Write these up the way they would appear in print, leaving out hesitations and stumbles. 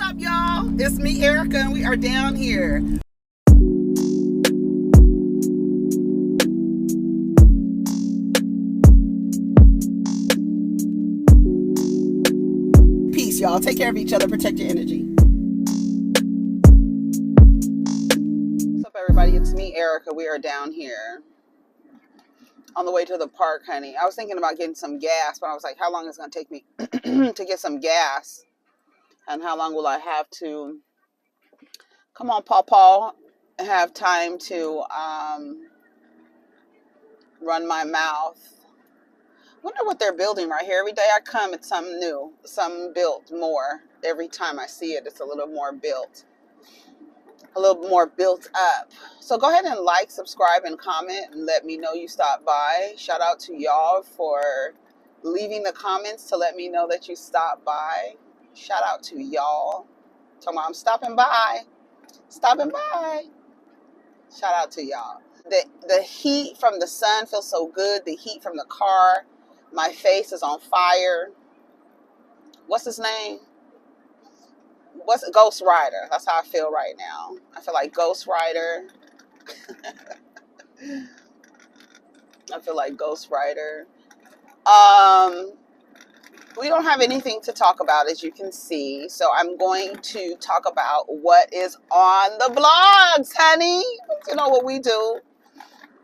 up, y'all? It's me, Erica, and we are down here. Peace, y'all. Take care of each other. Protect your energy. What's up, everybody? It's me, Erica. We are down here on the way to the park, honey. I was thinking about getting some gas, but I was like, how long is it going to take me to get some gas? And how long will I have to, come on, Paw, have time to run my mouth? Wonder what they're building right here. Every day I come, it's something new, something built more. Every time I see it, it's a little more built, a little more built up. So go ahead and like, subscribe, and comment, and let me know you stopped by. Shout out to y'all for leaving the comments to let me know that you stopped by. Shout out to y'all. Talking about I'm stopping by. Stopping by. Shout out to y'all. The heat from the sun feels so good. The heat from the car. My face is on fire. What's his name? What's Ghost Rider? That's how I feel right now. I feel like Ghost Rider. I feel like Ghost Rider. We don't have anything to talk about, as you can see. So I'm going to talk about what is on the blogs, honey. You know what we do.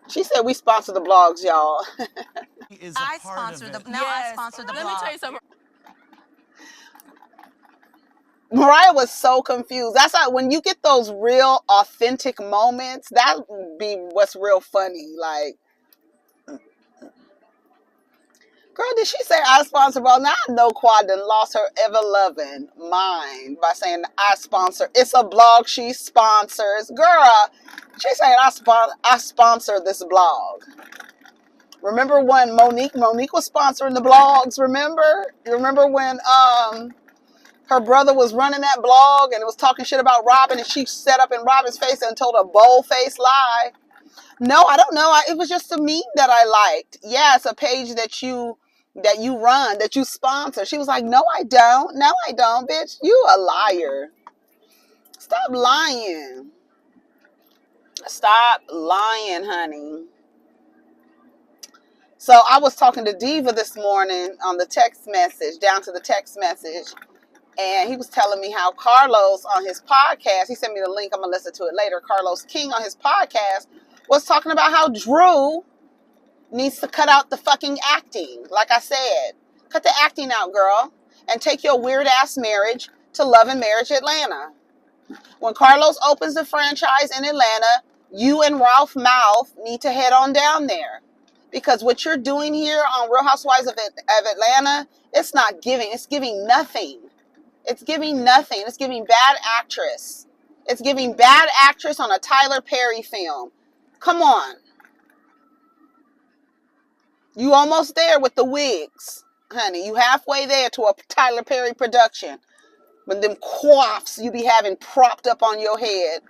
She said we sponsor the blogs, y'all. I sponsor the blog. Let me tell you something. Mariah was so confused. That's like when you get those real authentic moments, that be what's real funny. Like, girl, did she say I sponsor? Well, now I know Quad done lost her ever-loving mind by saying I sponsor. It's a blog she sponsors. Girl, she saying I sponsor this blog. Remember when Monique was sponsoring the blogs, remember? You remember when her brother was running that blog and it was talking shit about Robin, and she set up in Robin's face and told a bold-faced lie? No, I don't know. It was just a meme that I liked. Yeah, it's a page that you run, that you sponsor. She was like, no, I don't. No, I don't, bitch. You a liar. Stop lying. Stop lying, honey. So I was talking to Diva this morning on the text message, down to the text message, and he was telling me how Carlos on his podcast, he sent me the link, I'm going to listen to it later, Carlos King on his podcast was talking about how Drew needs to cut out the fucking acting. Like I said, cut the acting out, girl, and take your weird ass marriage to Love and Marriage Atlanta. When Carlos opens the franchise in Atlanta, you and Ralph Mouth need to head on down there. Because what you're doing here on Real Housewives of Atlanta, it's not giving. It's giving nothing. It's giving nothing. It's giving bad actress. It's giving bad actress on a Tyler Perry film. Come on. You almost there with the wigs, honey. You halfway there to a Tyler Perry production. With them coifs you be having propped up on your head.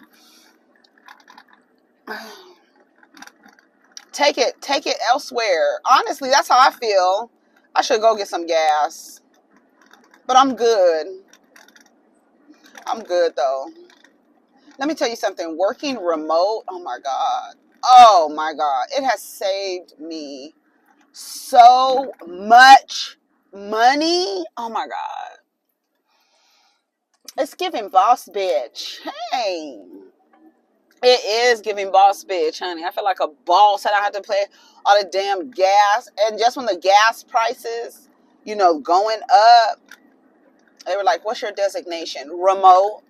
Take it elsewhere. Honestly, that's how I feel. I should go get some gas. But I'm good. I'm good, though. Let me tell you something. Working remote, oh my God. Oh my God. It has saved me so much money. Oh my God. It's giving boss bitch. Hey. It is giving boss bitch, honey. I feel like a boss. I don't have to pay all the damn gas. And just when the gas prices, going up, they were like, what's your designation? Remote.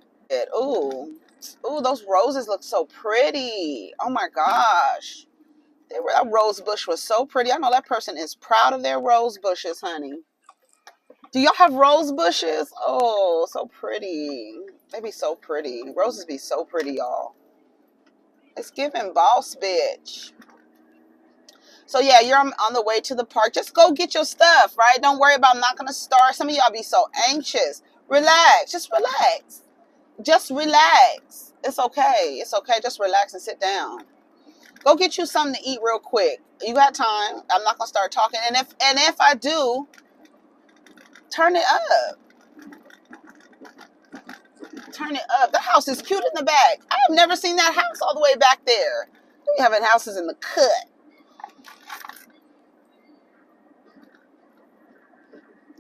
Ooh, those roses look so pretty. Oh my gosh. That rose bush was so pretty. I know that person is proud of their rose bushes, honey. Do y'all have rose bushes? Oh, so pretty. They be so pretty. Roses be so pretty, y'all. It's giving boss bitch. So yeah, you're on the way to the park. Just go get your stuff, right? Don't worry about knocking a star. Some of y'all be so anxious. Relax. Just relax. Just relax. It's okay. It's okay. Just relax and sit down. Go get you something to eat real quick. You got time. I'm not gonna start talking. And if I do, turn it up. Turn it up. The house is cute in the back. I have never seen that house all the way back there. We having houses in the cut.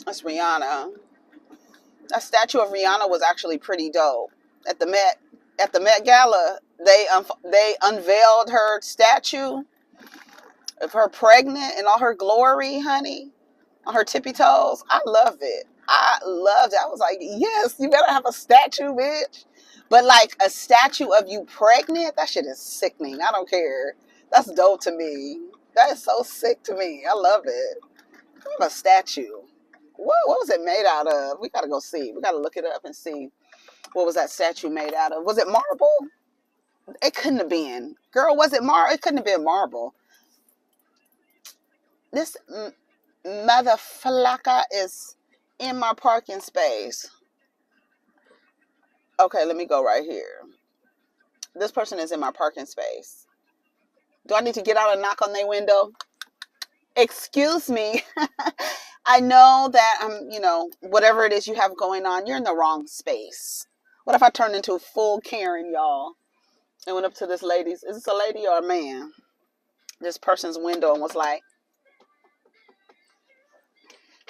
That's Rihanna. That statue of Rihanna was actually pretty dope. At the Met Gala, they unveiled her statue of her pregnant in all her glory, honey, on her tippy toes. I love it. I loved it. I was like, yes, you better have a statue, bitch. But like a statue of you pregnant, that shit is sickening. I don't care. That's dope to me. That is so sick to me. I love it. What a statue. What was it made out of? We gotta go see. We gotta look it up and see. What was that statue made out of? Was it marble? It couldn't have been. Girl, was it marble? It couldn't have been marble. This motherfucker is in my parking space. Okay, let me go right here. This person is in my parking space. Do I need to get out and knock on their window? Excuse me. I know that whatever it is you have going on, you're in the wrong space. What if I turned into a full Karen, y'all, and went up to this lady's, is this a lady or a man? This person's window and was like,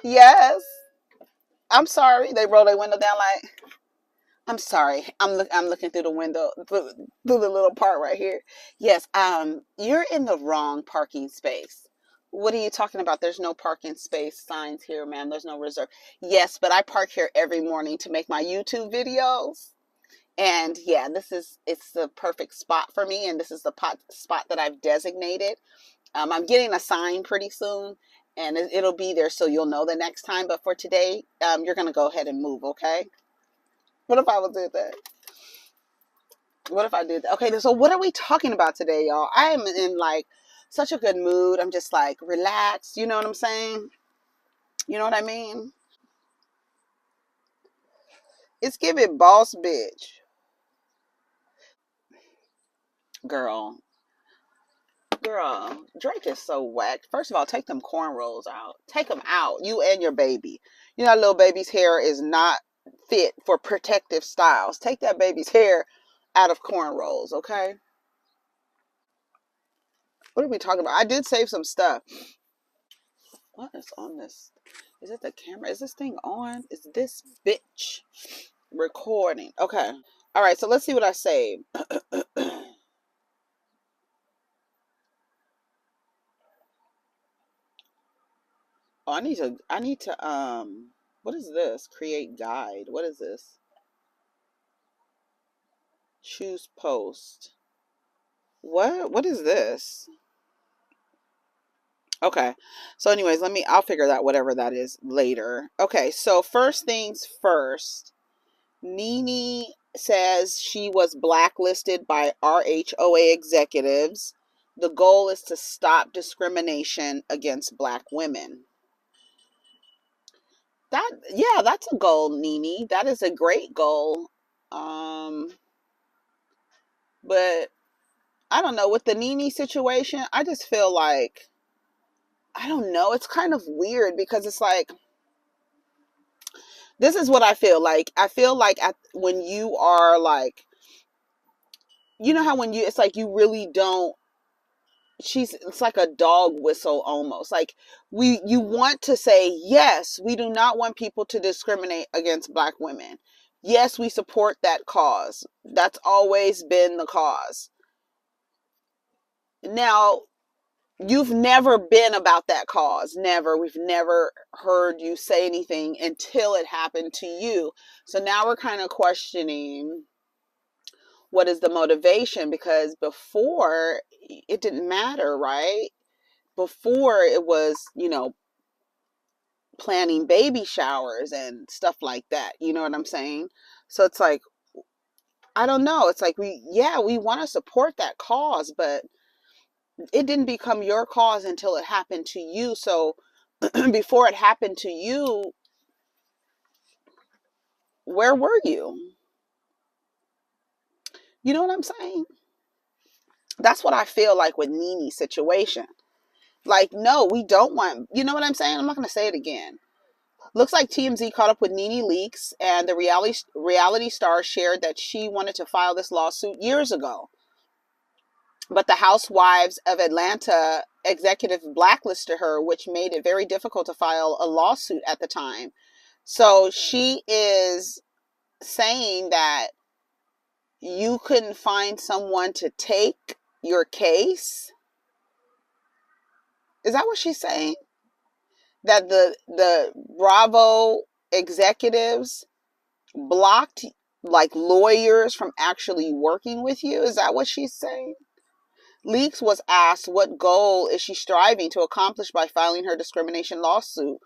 yes, I'm sorry. They roll their window down like, I'm sorry. I'm looking through the window, through the little part right here. Yes, you're in the wrong parking space. What are you talking about? There's no parking space signs here, ma'am. There's no reserve. Yes, but I park here every morning to make my YouTube videos. And yeah, it's the perfect spot for me. And this is the spot that I've designated. I'm getting a sign pretty soon, and it'll be there so you'll know the next time. But for today, you're going to go ahead and move, okay? What if I did that? What if I did that? Okay, so what are we talking about today, y'all? I am in like such a good mood. I'm just like relaxed. You know what I'm saying? You know what I mean? It's giving boss bitch. Girl, Drake is so whack. First of all, take them cornrows out. Take them out. You and your baby. You know, little baby's hair is not fit for protective styles. Take that baby's hair out of cornrows, okay? What are we talking about? I did save some stuff. What is on this? Is it the camera? Is this thing on? Is this bitch recording? Okay. All right, so let's see what I saved. Oh, I need to, what is this? Create guide. What is this? Choose post. What is this? Okay. So anyways, I'll figure that whatever that is later. Okay. So first things first, Nene says she was blacklisted by RHOA executives. The goal is to stop discrimination against Black women. That's a goal, Nene. That is a great goal. But I don't know, with the Nene situation, I just feel like, I don't know, it's kind of weird because it's like, this is what I feel like. I feel like when you are like, you know how when it's like you really don't, it's like a dog whistle almost. Like you want to say, yes, we do not want people to discriminate against Black women. Yes, we support that cause. That's always been the cause. Now, you've never been about that cause. Never. We've never heard you say anything until it happened to you. So now we're kind of questioning what is the motivation, because before it didn't matter, right? Before it was, planning baby showers and stuff like that. You know what I'm saying? So it's like, I don't know. It's like we want to support that cause, but it didn't become your cause until it happened to you. So before it happened to you, where were you? You know what I'm saying? That's what I feel like with Nene's situation. Like, no, we don't want, you know what I'm saying? I'm not going to say it again. Looks like TMZ caught up with Nene Leakes, and the reality star shared that she wanted to file this lawsuit years ago. But the Housewives of Atlanta executive blacklisted her, which made it very difficult to file a lawsuit at the time. So she is saying that you couldn't find someone to take your case. Is that what she's saying? That the Bravo executives blocked like lawyers from actually working with you? Is that what she's saying? Leakes was asked what goal is she striving to accomplish by filing her discrimination lawsuit,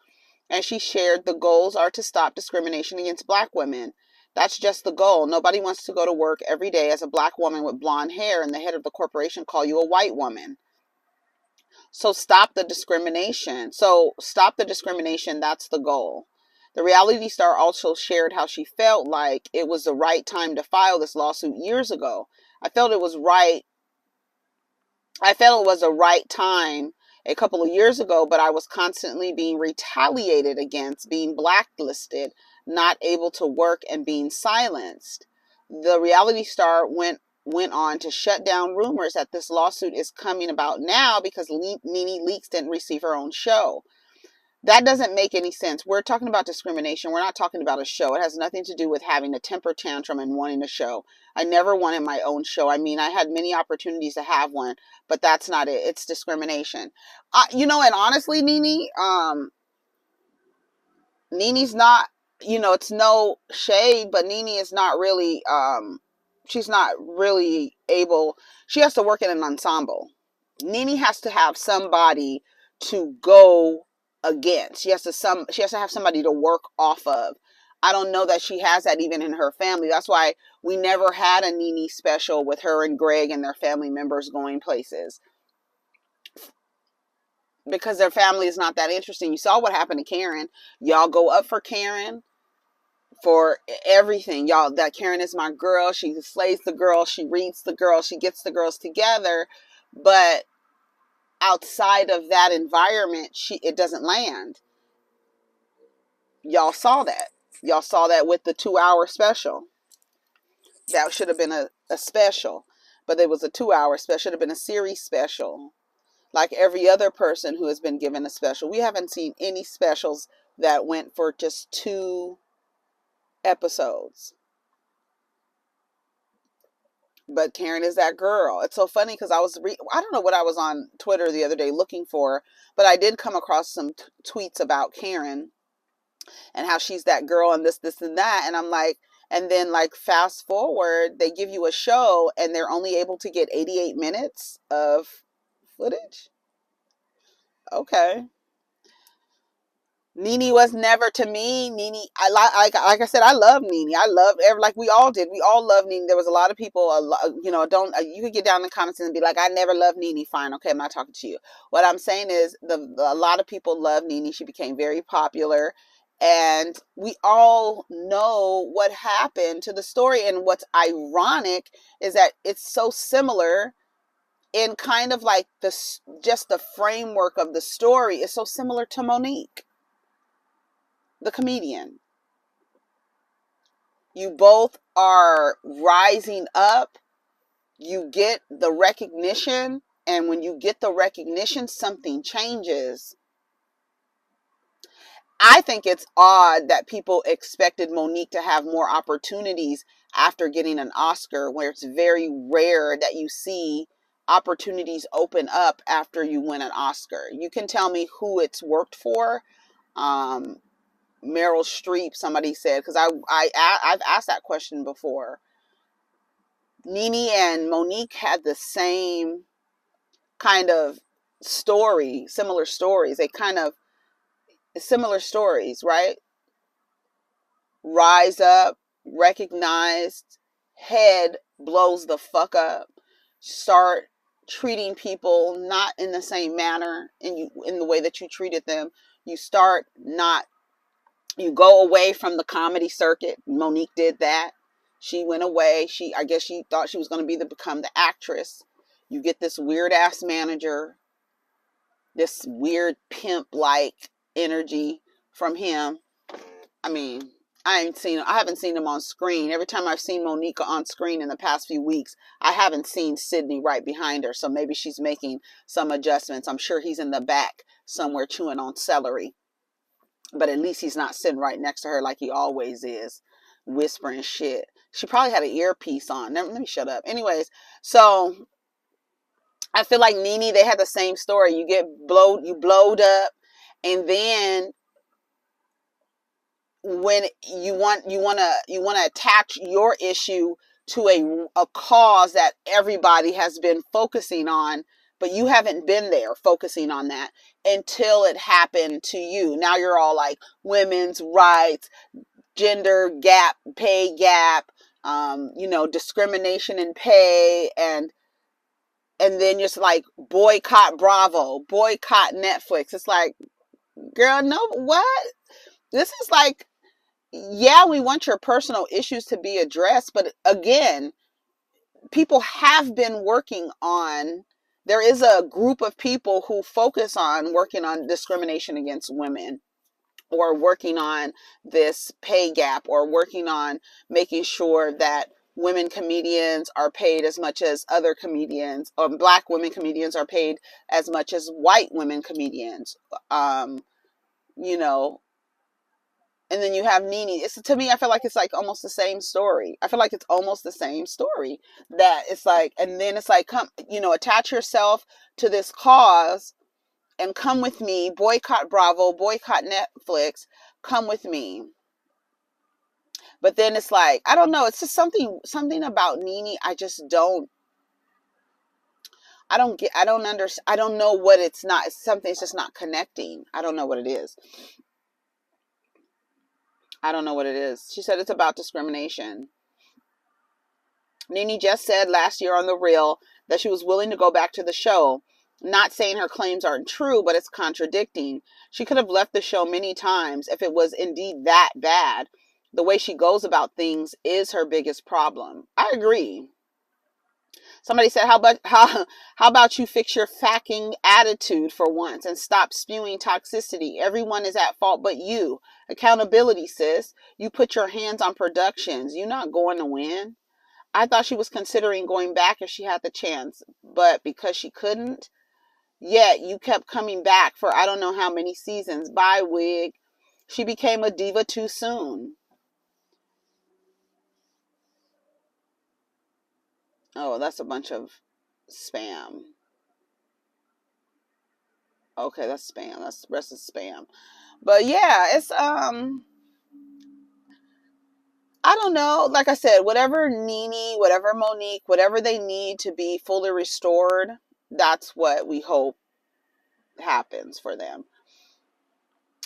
and she shared the goals are to stop discrimination against Black women. That's just the goal. Nobody wants to go to work every day as a Black woman with blonde hair and the head of the corporation call you a white woman. So stop the discrimination. That's the goal. The reality star also shared how she felt like it was the right time to file this lawsuit years ago. I felt it was the right time a couple of years ago, but I was constantly being retaliated against, being blacklisted, not able to work, and being silenced. The reality star went on to shut down rumors that this lawsuit is coming about now because Nene Leakes didn't receive her own show. That doesn't make any sense. We're talking about discrimination. We're not talking about a show. It has nothing to do with having a temper tantrum and wanting a show. I never wanted my own show. I mean, I had many opportunities to have one, but that's not it. It's discrimination. And honestly, Nene's not, it's no shade, but Nene is not really, she's not really able, she has to work in an ensemble. Nene has to have somebody to go against. She has to have somebody to work off of. I don't know that she has that even in her family. That's why we never had a Nene special with her and Greg and their family members going places, because their family is not that interesting. You saw what happened to Karen. Y'all go up for Karen for everything. Y'all, that Karen is my girl. She slays the girl. She reads the girl. She gets the girls together. But outside of that environment, it doesn't land. Y'all saw that. Y'all saw that with the 2-hour special. That should have been a special. But it was a 2-hour special. Should have been a series special. Like every other person who has been given a special. We haven't seen any specials that went for just 2 episodes. But Karen is that girl. It's so funny because I don't know what I was on Twitter the other day looking for, but I did come across some tweets about Karen and how she's that girl and this and that. And I'm like, and then like fast forward, they give you a show and they're only able to get 88 minutes of footage. Okay. Nene was never, to me, Nene, like I said, I love Nene. I love, like we all did. We all love Nene. There was a lot of people, you could get down in the comments and be like, I never loved Nene. Fine. Okay. I'm not talking to you. What I'm saying is a lot of people love Nene. She became very popular. And we all know what happened to the story. And what's ironic is that it's so similar in kind of like just the framework of the story is so similar to Monique, the comedian. You both are rising up. You get the recognition. And when you get the recognition, something changes. I think it's odd that people expected Monique to have more opportunities after getting an Oscar, where it's very rare that you see opportunities open up after you win an Oscar. You can tell me who it's worked for. Meryl Streep, somebody said, because I've asked that question before. Nene and Monique had the same kind of story, similar stories. Similar stories, right? Rise up, recognized, head blows the fuck up, start treating people not in the same manner in the way that you treated them. You go away from the comedy circuit. Monique did that. She went away. I guess she thought she was going to become the actress. You get this weird ass manager, this weird pimp like energy from him. I mean, I haven't seen him on screen. Every time I've seen Monica on screen in the past few weeks, I haven't seen Sydney right behind her. So maybe she's making some adjustments. I'm sure he's in the back somewhere chewing on celery. But at least he's not sitting right next to her like he always is, whispering shit. She probably had an earpiece on. Let me shut up. Anyways, so I feel like Nene, they had the same story. You blowed up, and then when you want to attach your issue to a cause that everybody has been focusing on, but you haven't been there focusing on that until it happened to you. Now you're all like women's rights, gender gap, pay gap, discrimination in pay, and then just like boycott Bravo, boycott Netflix. It's like, girl, no, what? This is like, yeah, we want your personal issues to be addressed, but again, people have been working on, there is a group of people who focus on working on discrimination against women, or working on this pay gap, or working on making sure that women comedians are paid as much as other comedians, or Black women comedians are paid as much as white women comedians. And then you have Nene. To me, I feel like it's like almost the same story. I feel like it's almost the same story. That it's like, and then it's like, come, attach yourself to this cause and come with me. Boycott Bravo, boycott Netflix. Come with me. But then it's like, I don't know. It's just something about Nene. I just don't. I don't understand. I don't know what it's not. It's something. It's just not connecting. I don't know what it is. I don't know what it is. She said it's about discrimination. Nene just said last year on The Real that she was willing to go back to the show. Not saying her claims aren't true, but it's contradicting. She could have left the show many times if it was indeed that bad. The way she goes about things is her biggest problem. I agree. Somebody said, how about you fix your fucking attitude for once and stop spewing toxicity? Everyone is at fault but you. Accountability, sis. You put your hands on productions. You're not going to win. I thought she was considering going back if she had the chance, but because she couldn't, yet you kept coming back for I don't know how many seasons. Bye, wig. She became a diva too soon. Oh, that's a bunch of spam. Okay, that's spam. That's the rest is spam. But yeah, it's I don't know. Like I said, whatever Nene, whatever Monique, whatever they need to be fully restored, that's what we hope happens for them.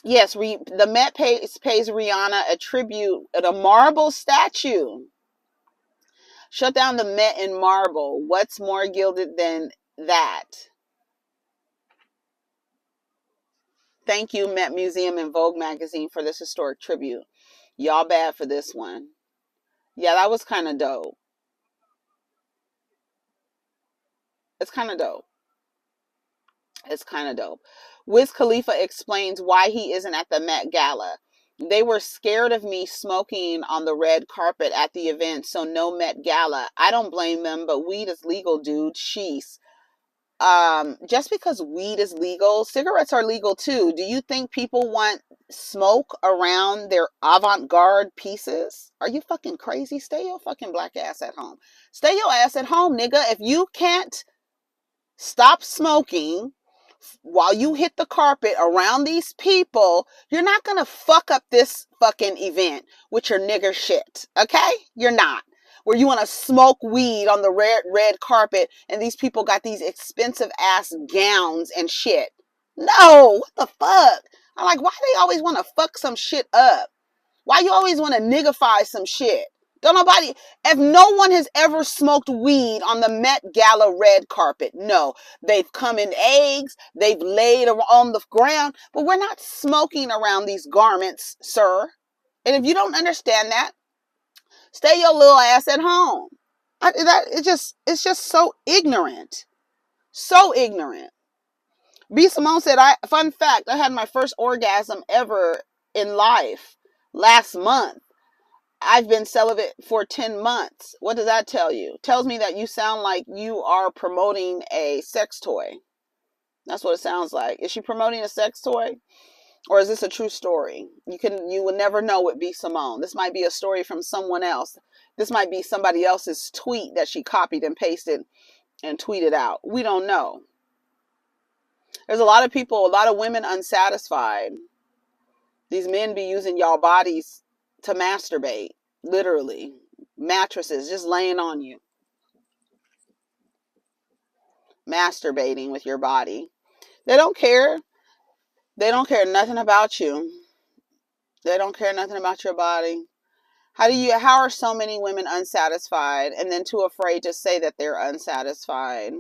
Yes, the Met pays Rihanna a tribute at a marble statue. Shut down the Met in marble. What's more gilded than that? Thank you, Met Museum and Vogue magazine, for this historic tribute. Y'all bad for this one. Yeah, that was kind of dope. It's kind of dope. It's kind of dope. Wiz Khalifa explains why he isn't at the Met Gala. They were scared of me smoking on the red carpet at the event, so no Met Gala. I don't blame them, but weed is legal, dude. Sheesh. Just because weed is legal, cigarettes are legal too. Do you think people want smoke around their avant-garde pieces? Are you fucking crazy? Stay your fucking black ass at home. Stay your ass at home, nigga. If you can't stop smoking while you hit the carpet around these people, you're not gonna fuck up this fucking event with your nigger shit. Okay? You're not. Where you want to smoke weed on the red carpet and these people got these expensive ass gowns and shit. No, what the fuck? I'm like, why they always want to fuck some shit up? Why you always want to niggify some shit? Don't nobody, if no one has ever smoked weed on the Met Gala red carpet, no. They've come in eggs, they've laid on the ground, but we're not smoking around these garments, sir. And if you don't understand that, stay your little ass at home. It's just so ignorant. So ignorant. B. Simone said, fun fact, I had my first orgasm ever in life Last month, I've been celibate for 10 months. What does that tell you? It tells me that you sound like you are promoting a sex toy. That's what it sounds like. Is she promoting a sex toy? Or is this a true story? You will never know with B. Simone. This might be a story from someone else. This might be somebody else's tweet that she copied and pasted and tweeted out. We don't know. There's a lot of people, a lot of women unsatisfied. These men be using y'all bodies to masturbate. Literally. Mattresses just laying on you. Masturbating with your body. They don't care. They don't care nothing about you. They don't care nothing about your body. How are so many women unsatisfied and then too afraid to say that they're unsatisfied?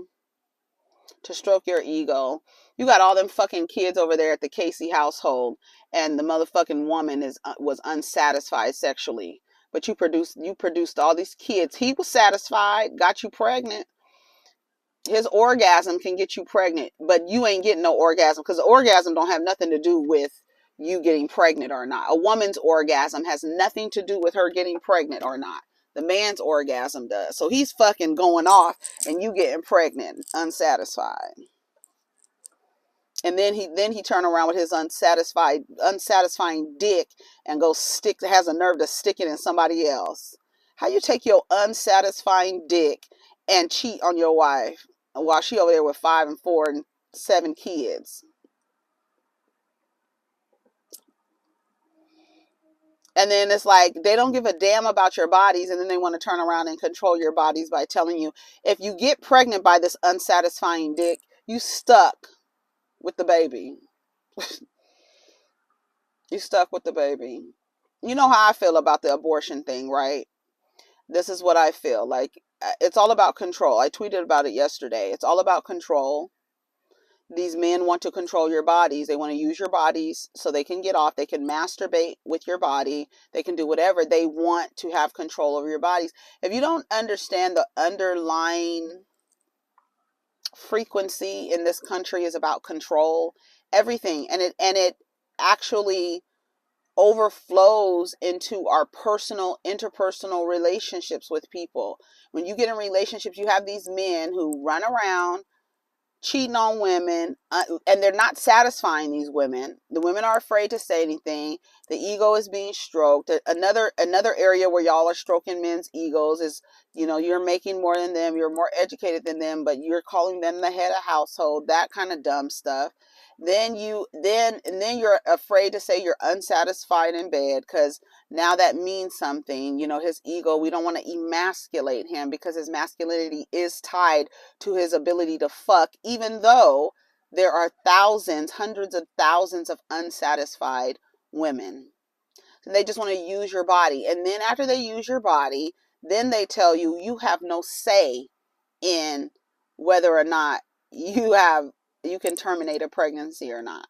To stroke your ego. You got all them fucking kids over there at the Casey household and the motherfucking woman was unsatisfied sexually. But you produced all these kids. He was satisfied, got you pregnant. His orgasm can get you pregnant, but you ain't getting no orgasm because the orgasm don't have nothing to do with you getting pregnant or not. A woman's orgasm has nothing to do with her getting pregnant or not. The man's orgasm does. So he's fucking going off and you getting pregnant, unsatisfied. And then he turn around with his unsatisfying dick and has a nerve to stick it in somebody else. How you take your unsatisfying dick and cheat on your wife while she over there with 5 and 4 and 7 kids? And then it's like they don't give a damn about your bodies, and then they want to turn around and control your bodies by telling you if you get pregnant by this unsatisfying dick, you stuck with the baby. You stuck with the baby. You know how I feel about the abortion thing, right? This is what I feel. Like, it's all about control. I tweeted about it yesterday. It's all about control. These men want to control your bodies. They want to use your bodies so they can get off. They can masturbate with your body. They can do whatever. They want to have control over your bodies. If you don't understand the underlying frequency in this country is about control, everything. And it actually overflows into our interpersonal relationships with people. When you get in relationships, you have these men who run around cheating on women, and they're not satisfying these women. The women are afraid to say anything. The ego is being stroked. Another area where y'all are stroking men's egos is, you're making more than them, you're more educated than them, but you're calling them the head of household, that kind of dumb stuff. Then you're afraid to say you're unsatisfied in bed because now that means something. His ego, we don't want to emasculate him because his masculinity is tied to his ability to fuck, even though there are thousands, hundreds of thousands of unsatisfied women. And they just want to use your body. And then after they use your body, then they tell you you have no say in whether or not you can terminate a pregnancy or not.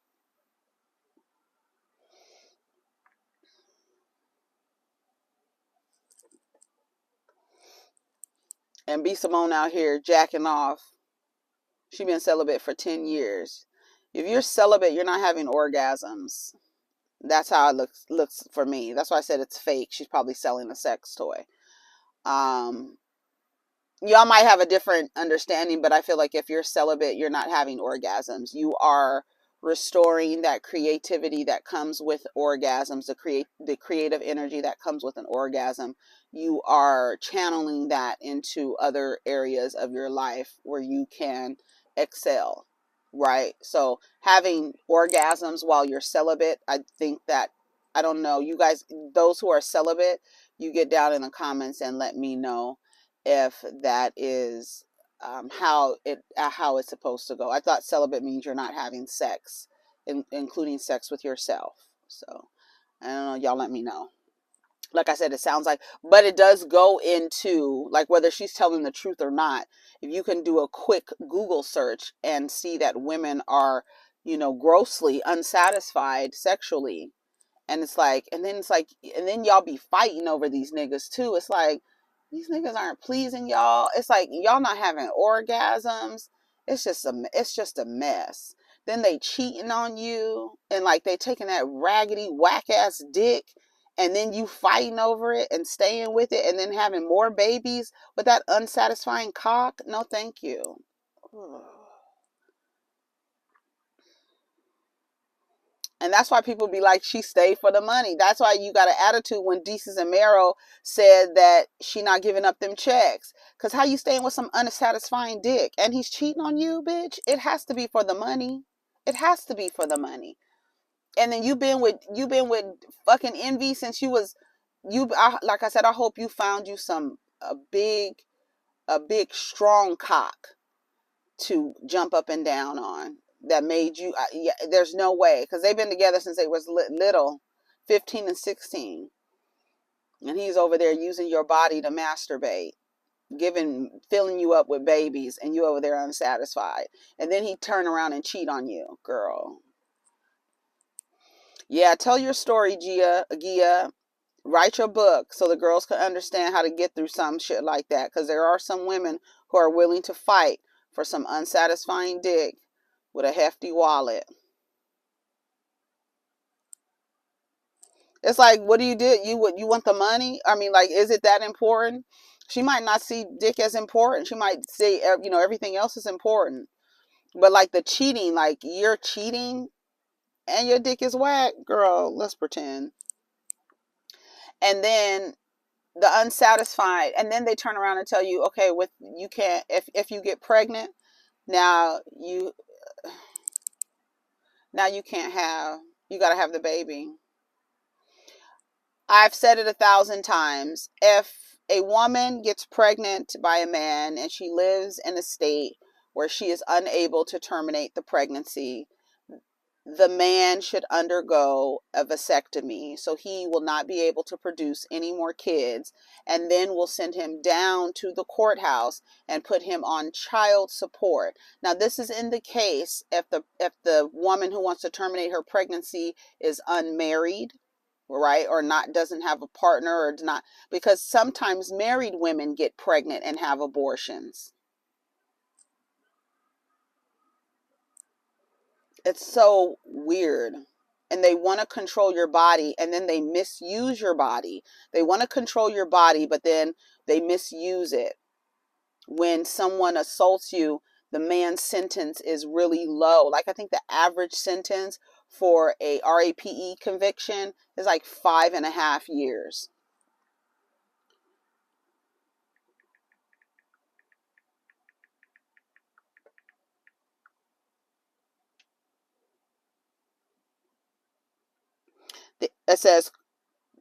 And B. Simone out here jacking off. She been celibate for 10 years. If you're celibate, you're not having orgasms. That's how it looks for me. That's why I said it's fake. She's probably selling a sex toy. Y'all might have a different understanding, but I feel like if you're celibate, you're not having orgasms. You are restoring that creativity that comes with orgasms, the creative energy that comes with an orgasm. You are channeling that into other areas of your life where you can excel, right? So having orgasms while you're celibate, I think that, I don't know, you guys, those who are celibate, you get down in the comments and let me know if that is how it's supposed to go. I thought celibate means you're not having sex, including sex with yourself. So I don't know. Y'all let me know. Like I said, it sounds like, but it does go into like whether she's telling the truth or not. If you can do a quick Google search and see that women are, grossly unsatisfied sexually. And it's like, and then y'all be fighting over these niggas too. It's like, these niggas aren't pleasing y'all. It's like y'all not having orgasms. It's just a mess. Then they cheating on you and like they taking that raggedy whack ass dick and then you fighting over it and staying with it and then having more babies with that unsatisfying cock? No, thank you. And that's why people be like, she stayed for the money. That's why you got an attitude when Desus and Mero said that she not giving up them checks. Because how you staying with some unsatisfying dick? And he's cheating on you, bitch? It has to be for the money. It has to be for the money. And then you've been with fucking Envy since you was, like I said, I hope you found you a big strong cock to jump up and down on. That made you, yeah, there's no way, because they've been together since they was little, 15 and 16, and he's over there using your body to masturbate, filling you up with babies, and you over there unsatisfied, and then he turn around and cheat on you, girl. Yeah, tell your story, Gia. Write your book so the girls can understand how to get through some shit like that, because there are some women who are willing to fight for some unsatisfying dick with a hefty wallet. It's like, what do? You want the money? I mean, like, is it that important? She might not see dick as important. She might say, everything else is important. But like the cheating, like you're cheating and your dick is whack, girl, let's pretend. And then the unsatisfied, and then they turn around and tell you, okay, you can't, if you get pregnant, now you can't have, you got to have the baby. I've said it 1,000 times. If a woman gets pregnant by a man and she lives in a state where she is unable to terminate the pregnancy, the man should undergo a vasectomy, so he will not be able to produce any more kids, and then we'll send him down to the courthouse and put him on child support. Now, this is in the case if the woman who wants to terminate her pregnancy is unmarried, right, or doesn't have a partner, or not, because sometimes married women get pregnant and have abortions. It's so weird. And they want to control your body, and then they misuse your body. They want to control your body, but then they misuse it. When someone assaults you, the man's sentence is really low. Like, I think the average sentence for a RAPE conviction is like 5.5 years. It says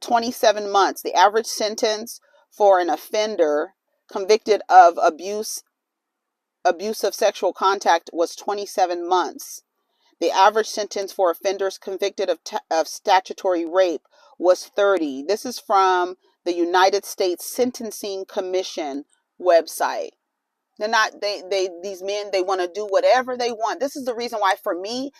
27 months. The average sentence for an offender convicted of abuse of sexual contact was 27 months. The average sentence for offenders convicted of statutory rape was 30. This is from the United States Sentencing Commission website. They're not, these men, they want to do whatever they want. This is the reason why, for me,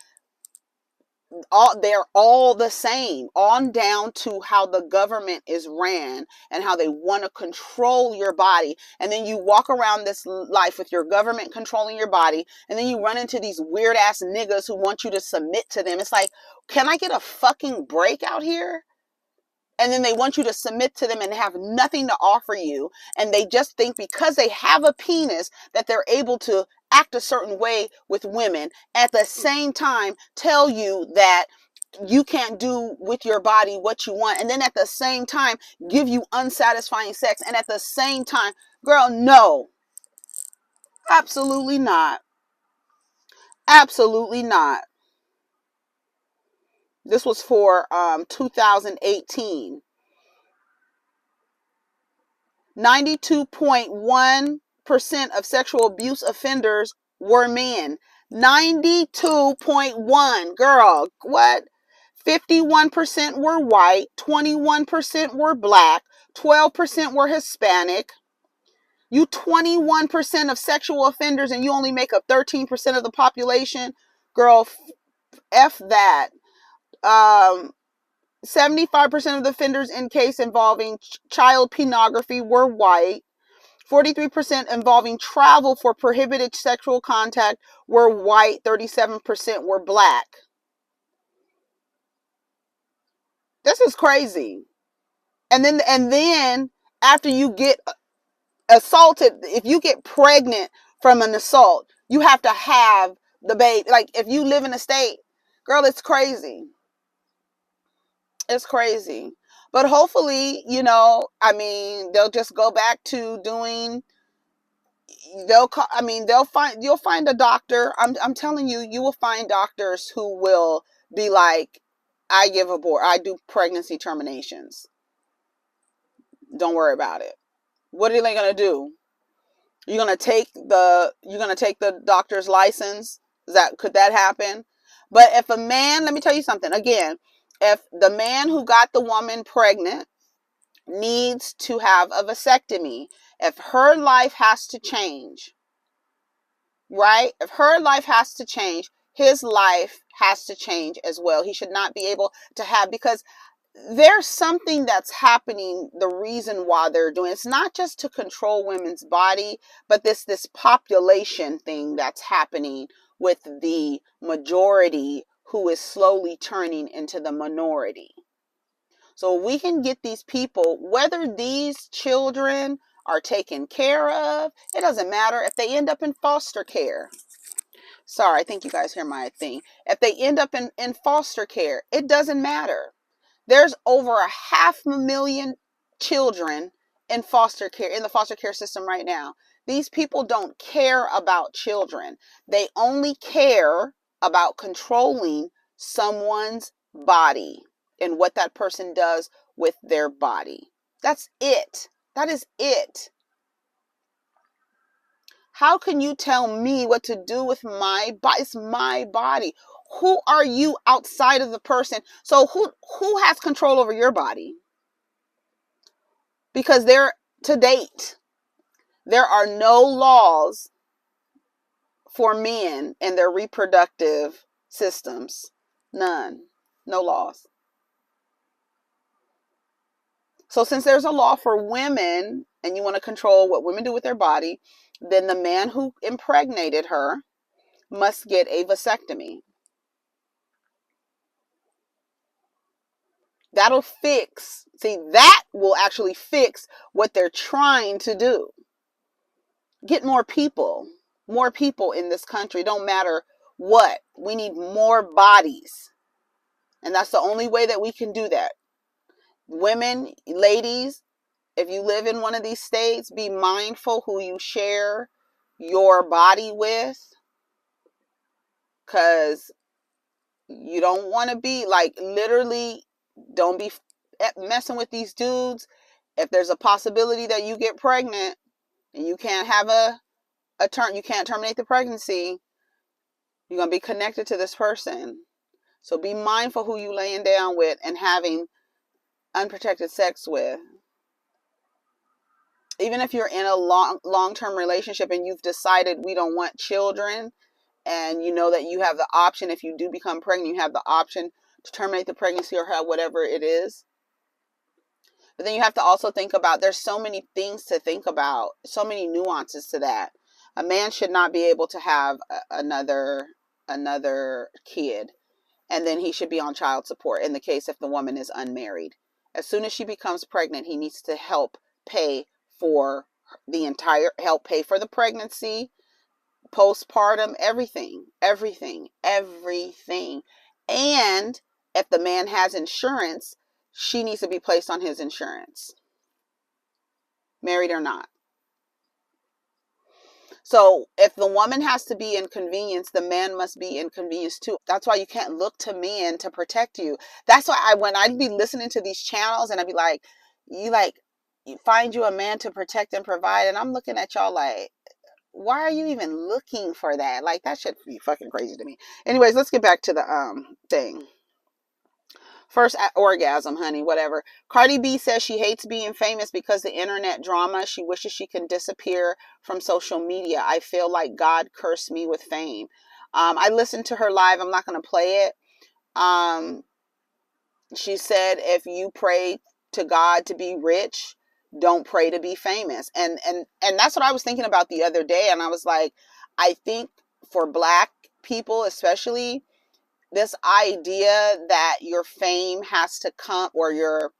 they're all the same, on down to how the government is ran and how they want to control your body. And then you walk around this life with your government controlling your body, and then you run into these weird ass niggas who want you to submit to them. It's like, can I get a fucking break out here? And then they want you to submit to them and have nothing to offer you. And they just think because they have a penis that they're able to act a certain way with women. At the same time, tell you that you can't do with your body what you want. And then at the same time, give you unsatisfying sex. And at the same time, girl, no. Absolutely not. Absolutely not. This was for 2018. 92.1% of sexual abuse offenders were men. 92.1, girl, what? 51% were white, 21% were black, 12% were Hispanic. You 21% of sexual offenders, and you only make up 13% of the population? Girl, F that. 75% of the offenders in case involving child pornography were white. 43% involving travel for prohibited sexual contact were white. 37% were black. This is crazy. And then after you get assaulted, if you get pregnant from an assault, you have to have the baby. Like if you live in a state, girl, it's crazy. It's crazy. But hopefully, you know, I mean, they'll just go back to doing, you'll find a doctor. I'm telling you, you will find doctors who will be like, I do pregnancy terminations. Don't worry about it. What are they going to do? You're going to take the doctor's license? Could that happen? But if a man, let me tell you something again, if the man who got the woman pregnant needs to have a vasectomy, if her life has to change, right? If her life has to change, his life has to change as well. He should not be able to have, because there's something that's happening. The reason why they're doing it's not just to control women's body, but this population thing that's happening with the majority who is slowly turning into the minority. So we can get these people, whether these children are taken care of, it doesn't matter if they end up in foster care. Sorry, I think you guys hear my thing. If they end up in foster care, it doesn't matter. There's over 500,000 children in the foster care system right now. These people don't care about children. They only care about controlling someone's body and what that person does with their body. That's it. That is it. How can you tell me what to do with my body? It's my body. Who are you outside of the person? So who has control over your body? Because to date, there are no laws for men and their reproductive systems. None. No laws. So since there's a law for women and you want to control what women do with their body, then the man who impregnated her must get a vasectomy. That will actually fix what they're trying to do. Get more people in this country. Don't matter what. We need more bodies. And that's the only way that we can do that. Women, ladies, if you live in one of these states, be mindful who you share your body with. Because you don't want to be like, literally, don't be messing with these dudes. If there's a possibility that you get pregnant and you can't have you can't terminate the pregnancy, you're going to be connected to this person. So be mindful who you laying down with and having unprotected sex with. Even if you're in a long-term relationship and you've decided we don't want children, and you know that you have the option, if you do become pregnant, you have the option to terminate the pregnancy or have whatever it is. But then you have to also think about, there's so many things to think about, so many nuances to that. A man should not be able to have another kid, and then he should be on child support in the case if the woman is unmarried. As soon as she becomes pregnant, he needs to help pay for the pregnancy, postpartum, everything. And if the man has insurance, she needs to be placed on his insurance, married or not. So if the woman has to be inconvenienced, the man must be inconvenienced too. That's why you can't look to men to protect you. That's why when I'd be listening to these channels and I'd be like, you find you a man to protect and provide. And I'm looking at y'all like, why are you even looking for that? Like, that should be fucking crazy to me. Anyways, let's get back to the thing. First orgasm, honey, whatever. Cardi B says she hates being famous because the internet drama. She wishes she can disappear from social media. I feel like God cursed me with fame. I listened to her live. I'm not going to play it. She said, if you pray to God to be rich, don't pray to be famous. And that's what I was thinking about the other day. And I was like, I think for Black people, especially, this idea that your fame has to come, or your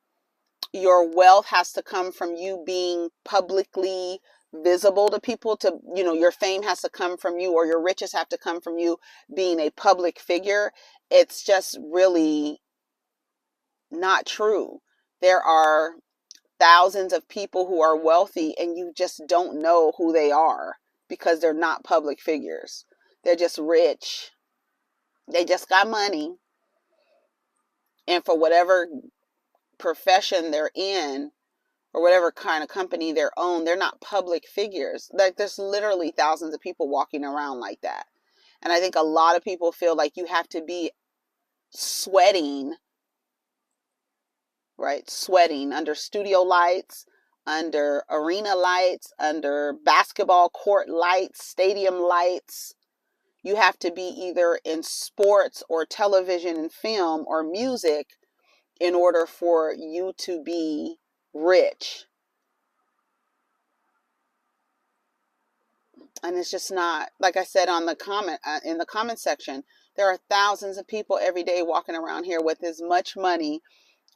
Your wealth has to come from you being publicly visible to people. To, you know, your fame has to come from you, or your riches have to come from you being a public figure. It's just really not true. There are thousands of people who are wealthy and you just don't know who they are because they're not public figures. They're just rich. They just got money. And for whatever profession they're in, or whatever kind of company they're own, they're not public figures. Like, there's literally thousands of people walking around like that. And I think a lot of people feel like you have to be sweating, right? Sweating under studio lights, under arena lights, under basketball court lights, stadium lights. You have to be either in sports or television and film or music in order for you to be rich. And it's just not, like I said on the comment, in the comment section, there are thousands of people every day walking around here with as much money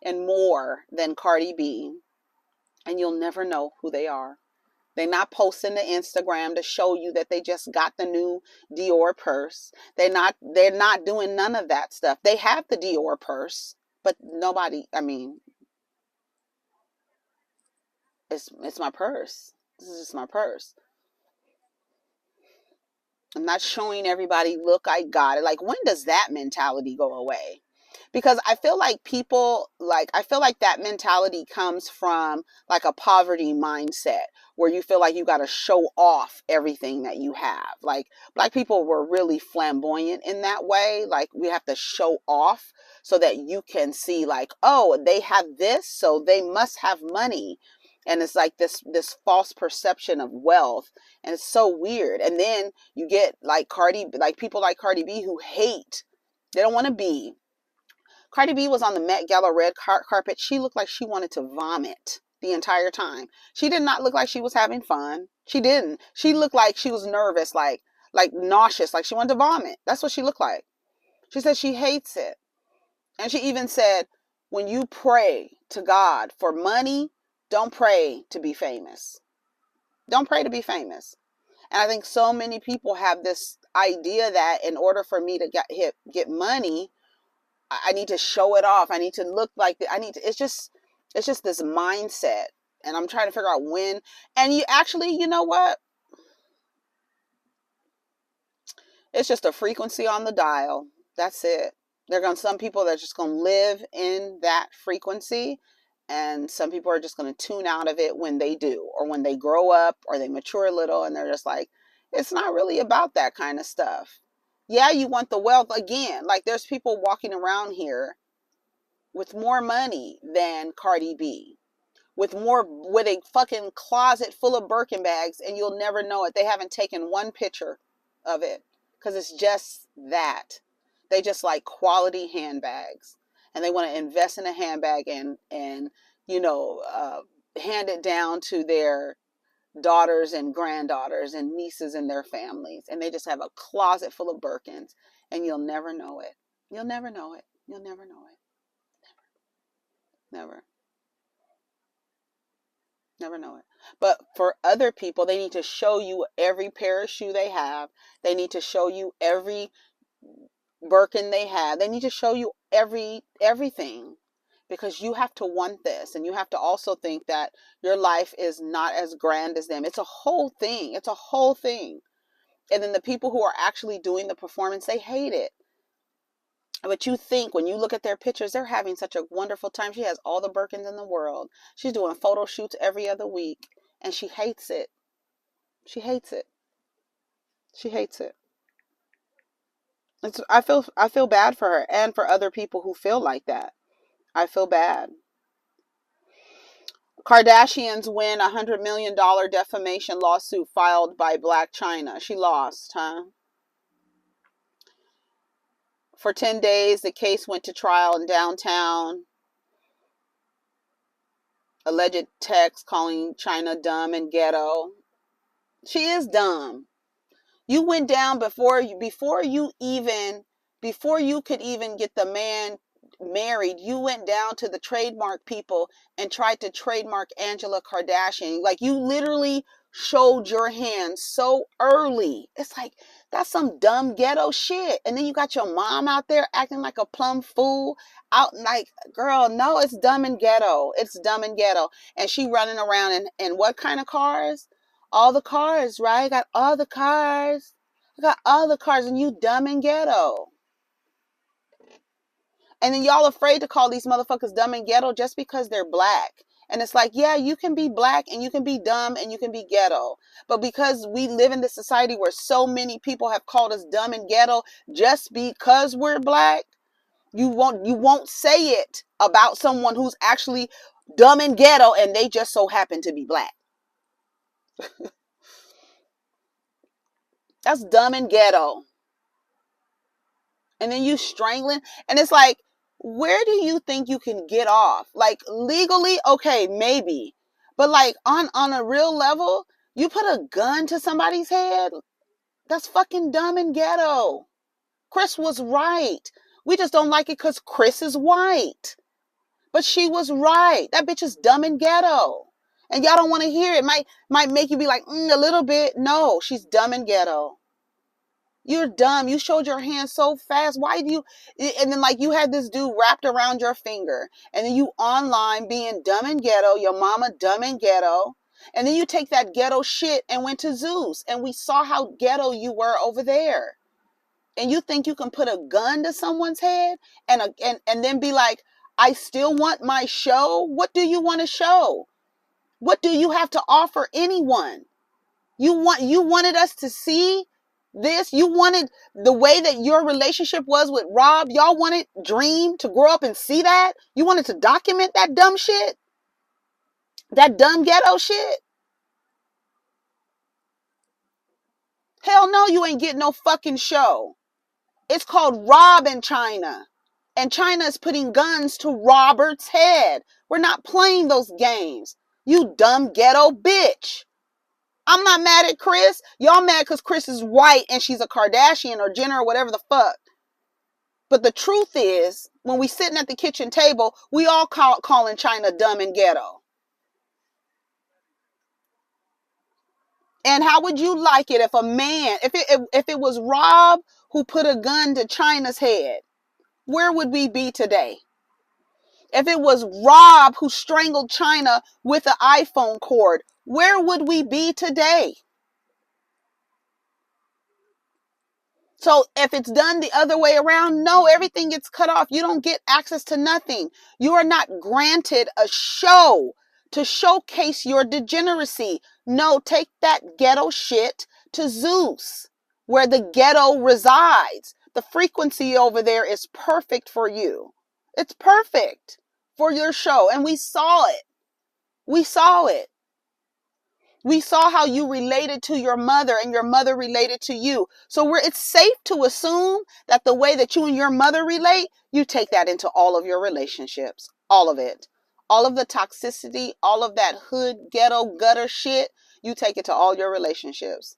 and more than Cardi B, and you'll never know who they are. They're not posting to Instagram to show you that they just got the new Dior purse. They're not doing none of that stuff. They have the Dior purse, but nobody, I mean, it's my purse. This is just my purse. I'm not showing everybody, look, I got it. Like, when does that mentality go away? Because I feel like that mentality comes from like a poverty mindset where you feel like you got to show off everything that you have. Like, Black people were really flamboyant in that way. Like, we have to show off so that you can see, like, oh, they have this, so they must have money. And it's like this false perception of wealth. And it's so weird. And then you get like people like Cardi B who hate, they don't want to be. Cardi B was on the Met Gala red carpet. She looked like she wanted to vomit the entire time. She did not look like she was having fun. She didn't. She looked like she was nervous, like nauseous, like she wanted to vomit. That's what she looked like. She said she hates it. And she even said, when you pray to God for money, don't pray to be famous. Don't pray to be famous. And I think so many people have this idea that in order for me to get money, I need to show it off. I need to look like it's just this mindset. And I'm trying to figure out when. And you know what? It's just a frequency on the dial. That's it. Some people that are just going to live in that frequency. And some people are just going to tune out of it when they do, or when they grow up, or they mature a little, and they're just like, it's not really about that kind of stuff. Yeah, you want the wealth again. Like, there's people walking around here with more money than Cardi B, with a fucking closet full of Birkin bags, and you'll never know it. They haven't taken one picture of it because it's just that. They just like quality handbags. And they want to invest in a handbag and hand it down to their daughters and granddaughters and nieces and their families. And they just have a closet full of Birkins, and you'll never know it. You'll never know it. You'll never know it. Never. Never know it. But for other people, they need to show you every pair of shoe they have. They need to show you every Birkin they have. They need to show you everything, because you have to want this, and you have to also think that your life is not as grand as them. It's a whole thing. It's a whole thing. And then the people who are actually doing the performance, they hate it. But you think when you look at their pictures, they're having such a wonderful time. She has all the Birkins in the world. She's doing photo shoots every other week, and she hates it. She hates it. She hates it. I feel bad for her, and for other people who feel like that. I feel bad. Kardashians win $100 million defamation lawsuit filed by Blac Chyna. She lost, huh? For 10 days, the case went to trial in downtown. Alleged text calling Chyna dumb and ghetto. She is dumb. You went down before you could even get the man married, you went down to the trademark people and tried to trademark Angela Kardashian. Like, you literally showed your hand so early. It's like, that's some dumb ghetto shit. And then you got your mom out there acting like a plumb fool. Out like, girl, no, it's dumb and ghetto. It's dumb and ghetto. And she running around in what kind of cars? All the cars, right? Got all the cars. I got all the cars, and you dumb and ghetto. And then y'all afraid to call these motherfuckers dumb and ghetto just because they're black. And it's like, yeah, you can be black and you can be dumb and you can be ghetto. But because we live in this society where so many people have called us dumb and ghetto just because we're black, you won't say it about someone who's actually dumb and ghetto and they just so happen to be black. That's dumb and ghetto. And then you strangling. And it's like, where do you think you can get off? Like, legally, okay, maybe. But like on a real level, you put a gun to somebody's head, that's fucking dumb and ghetto. Chris was right. We just don't like it because Chris is white. But she was right. That bitch is dumb and ghetto. And y'all don't want to hear it. Might make you be like, a little bit. No, she's dumb and ghetto. You're dumb. You showed your hand so fast. Why do you? And then like you had this dude wrapped around your finger. And then you online being dumb and ghetto. Your mama dumb and ghetto. And then you take that ghetto shit and went to Zeus. And we saw how ghetto you were over there. And you think you can put a gun to someone's head and then be like, I still want my show? What do you want to show? What do you have to offer anyone? You wanted us to see this. You wanted the way that your relationship was with Rob. Y'all wanted Dream to grow up and see that. You wanted to document that dumb shit. That dumb ghetto shit. Hell no, you ain't getting no fucking show. It's called Rob and Chyna. And Chyna is putting guns to Robert's head. We're not playing those games. You dumb ghetto bitch. I'm not mad at Chris. Y'all mad because Chris is white and she's a Kardashian or Jenner or whatever the fuck. But the truth is, when we sitting at the kitchen table, we all calling Chyna dumb and ghetto. And how would you like it if a man, if it was Rob who put a gun to Chyna's head? Where would we be today? If it was Rob who strangled Chyna with an iPhone cord, where would we be today? So if it's done the other way around, no, everything gets cut off. You don't get access to nothing. You are not granted a show to showcase your degeneracy. No, take that ghetto shit to Zeus, where the ghetto resides. The frequency over there is perfect for you. It's perfect for your show. And we saw it. We saw it. We saw how you related to your mother and your mother related to you. So it's safe to assume that the way that you and your mother relate, you take that into all of your relationships. All of it. All of the toxicity, all of that hood, ghetto, gutter shit, you take it to all your relationships.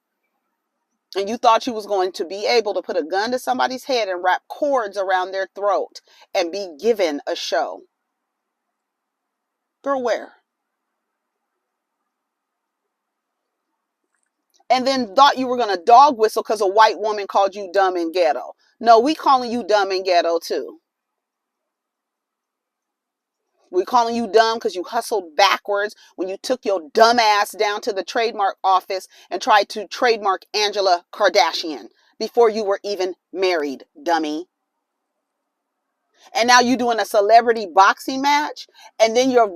And you thought you was going to be able to put a gun to somebody's head and wrap cords around their throat and be given a show. Girl, where? And then thought you were going to dog whistle because a white woman called you dumb and ghetto. No, we calling you dumb and ghetto too. We calling you dumb because you hustled backwards when you took your dumb ass down to the trademark office and tried to trademark Angela Kardashian before you were even married, dummy. And now you doing a celebrity boxing match, and then your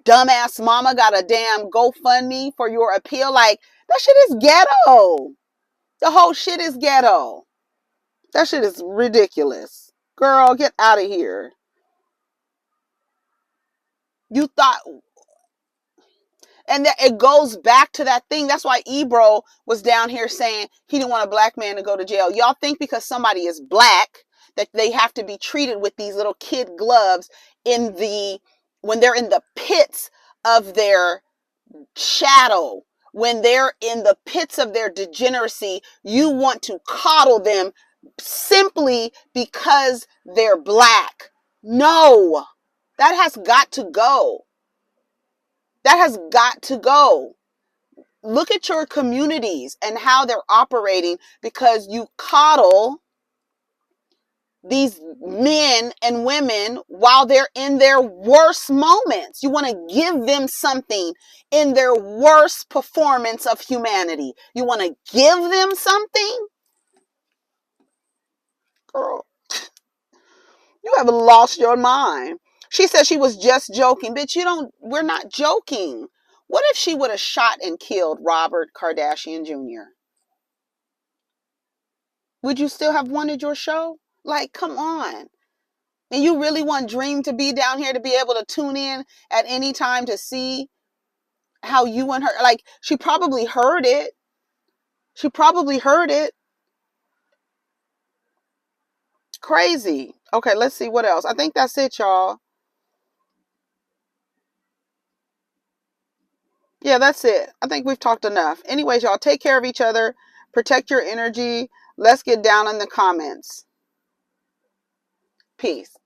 dumbass mama got a damn GoFundMe for your appeal. Like, that shit is ghetto. The whole shit is ghetto. That shit is ridiculous. Girl, get out of here. You thought, and that it goes back to that thing. That's why Ab0rtion was down here saying he didn't want a black man to go to jail. Y'all think because somebody is black that they have to be treated with these little kid gloves when they're in the pits of their shadow, when they're in the pits of their degeneracy. You want to coddle them simply because they're black. No, that has got to go. That has got to go. Look at your communities and how they're operating because you coddle these men and women while they're in their worst moments. You want to give them something in their worst performance of humanity. You want to give them something? Girl, you have lost your mind. She said she was just joking. Bitch, we're not joking. What if she would have shot and killed Robert Kardashian Jr.? Would you still have wanted your show? Like, come on. And you really want Dream to be down here to be able to tune in at any time to see how you and her, like, she probably heard it. She probably heard it. Crazy. Okay, let's see what else. I think that's it, y'all. Yeah, that's it. I think we've talked enough. Anyways, y'all, take care of each other. Protect your energy. Let's get down in the comments. Peace.